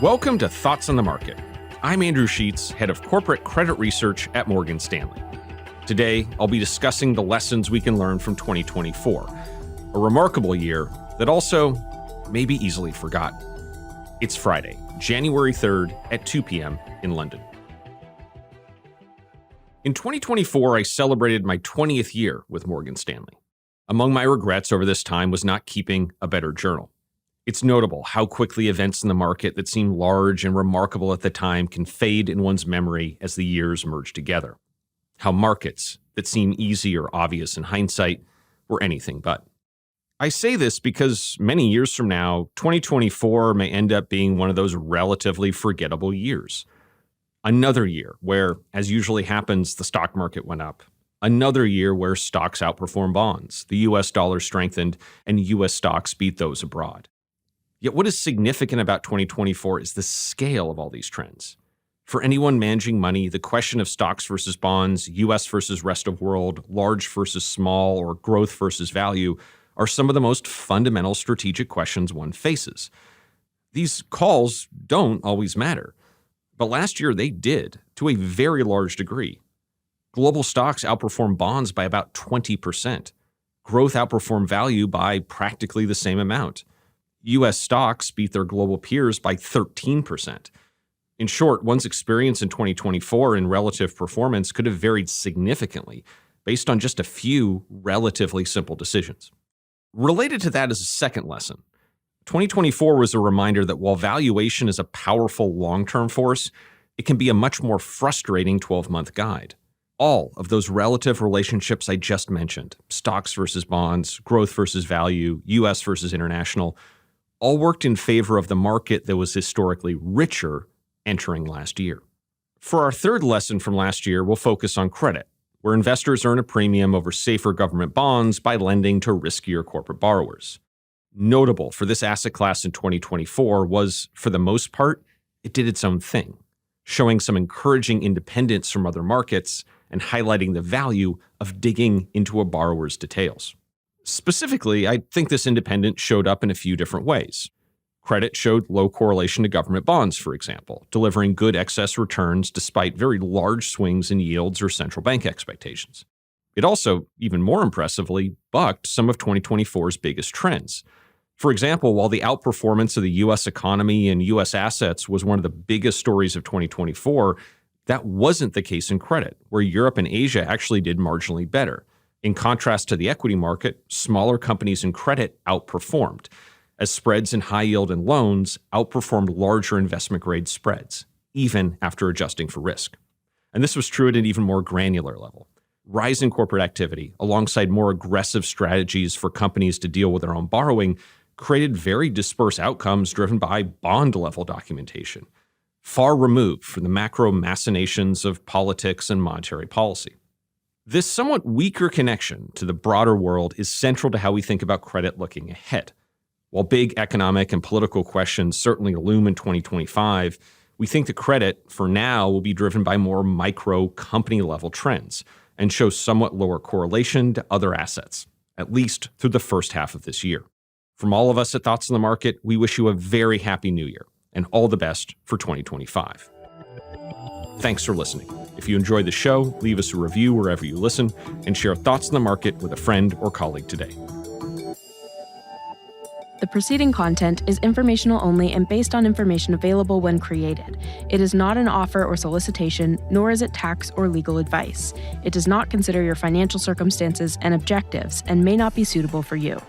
Welcome to Thoughts on the Market. I'm Andrew Sheets, head of corporate credit research at Morgan Stanley. Today, I'll be discussing the lessons we can learn from 2024, a remarkable year that also may be easily forgotten. It's Friday, January 3rd at 2 p.m. in London. In 2024, I celebrated my 20th year with Morgan Stanley. Among my regrets over this time was not keeping a better journal. It's notable how quickly events in the market that seem large and remarkable at the time can fade in one's memory as the years merge together. How markets that seem easy or obvious in hindsight were anything but. I say this because many years from now, 2024 may end up being one of those relatively forgettable years. Another year where, as usually happens, the stock market went up. Another year where stocks outperformed bonds, the U.S. dollar strengthened, and U.S. stocks beat those abroad. Yet what is significant about 2024 is the scale of all these trends. For anyone managing money, the question of stocks versus bonds, U.S. versus rest of world, large versus small, or growth versus value are some of the most fundamental strategic questions one faces. These calls don't always matter. But last year, they did, to a very large degree. Global stocks outperformed bonds by about 20%. Growth outperformed value by practically the same amount. U.S. stocks beat their global peers by 13%. In short, one's experience in 2024 in relative performance could have varied significantly based on just a few relatively simple decisions. Related to that is a second lesson. 2024 was a reminder that while valuation is a powerful long-term force, it can be a much more frustrating 12-month guide. All of those relative relationships I just mentioned, stocks versus bonds, growth versus value, U.S. versus international, all worked in favor of the market that was historically richer entering last year. For our third lesson from last year, we'll focus on credit, where investors earn a premium over safer government bonds by lending to riskier corporate borrowers. Notable for this asset class in 2024 was, for the most part, it did its own thing, showing some encouraging independence from other markets and highlighting the value of digging into a borrower's details. Specifically, I think this independence showed up in a few different ways. Credit showed low correlation to government bonds, for example, delivering good excess returns despite very large swings in yields or central bank expectations. It also, even more impressively, bucked some of 2024's biggest trends. For example, while the outperformance of the U.S. economy and U.S. assets was one of the biggest stories of 2024, that wasn't the case in credit, where Europe and Asia actually did marginally better. In contrast to the equity market, smaller companies in credit outperformed, as spreads in high yield and loans outperformed larger investment-grade spreads, even after adjusting for risk. And this was true at an even more granular level. Rising corporate activity, alongside more aggressive strategies for companies to deal with their own borrowing, created very disparate outcomes driven by bond-level documentation, far removed from the macro machinations of politics and monetary policy. This somewhat weaker connection to the broader world is central to how we think about credit looking ahead. While big economic and political questions certainly loom in 2025, we think that credit, for now, will be driven by more micro company-level trends and show somewhat lower correlation to other assets, at least through the first half of this year. From all of us at Thoughts on the Market, we wish you a very happy new year and all the best for 2025. Thanks for listening. If you enjoyed the show, leave us a review wherever you listen and share Thoughts on the Market with a friend or colleague today. The preceding content is informational only and based on information available when created. It is not an offer or solicitation, nor is it tax or legal advice. It does not consider your financial circumstances and objectives and may not be suitable for you.